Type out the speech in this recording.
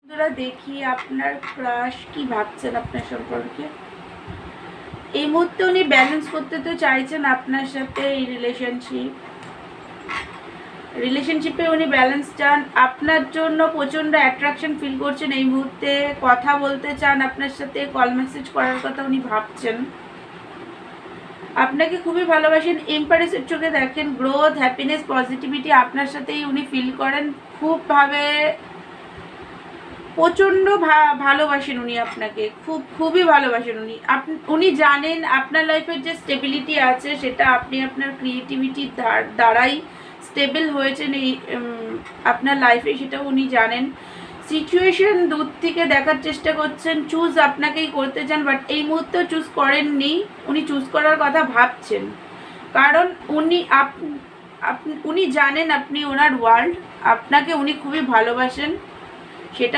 বন্ধুরা, দেখি আপনার ক্রাশ কি ভাবছেন আপনার সম্পর্কে। এই মুহূর্তে উনি ব্যালেন্স করতে তো চাইছেন আপনার সাথে এই রিলেশনশিপে উনি ব্যালেন্স চান, আপনার জন্য প্রচণ্ড অ্যাট্রাকশন ফিল করছেন এই মুহূর্তে, কথা বলতে চান আপনার সাথে, কল মেসেজ করার কথা উনি ভাবছেন, আপনাকে খুবই ভালোবাসেন, এম্পারেসের চোখে দেখেন, গ্রোথ, হ্যাপিনেস, পজিটিভিটি আপনার সাথেই উনি ফিল করেন, খুবভাবে প্রচণ্ড ভালোবাসেন উনি আপনাকে, খুবই ভালোবাসেন উনি। উনি জানেন আপনার লাইফের যে স্টেবিলিটি আছে সেটা আপনি আপনার ক্রিয়েটিভিটির দ্বারাই স্টেবল হয়েছেন এই আপনার লাইফে, সেটাও উনি জানেন। সিচুয়েশন দূর থেকে দেখার চেষ্টা করছেন, চুজ আপনাকেই করতে চান, বাট এই মুহূর্তে চুজ করেননি, উনি চুজ করার কথা ভাবছেন, কারণ উনি জানেন আপনি ওনার ওয়ার্ল্ড, আপনাকে উনি খুবই ভালোবাসেন, সেটা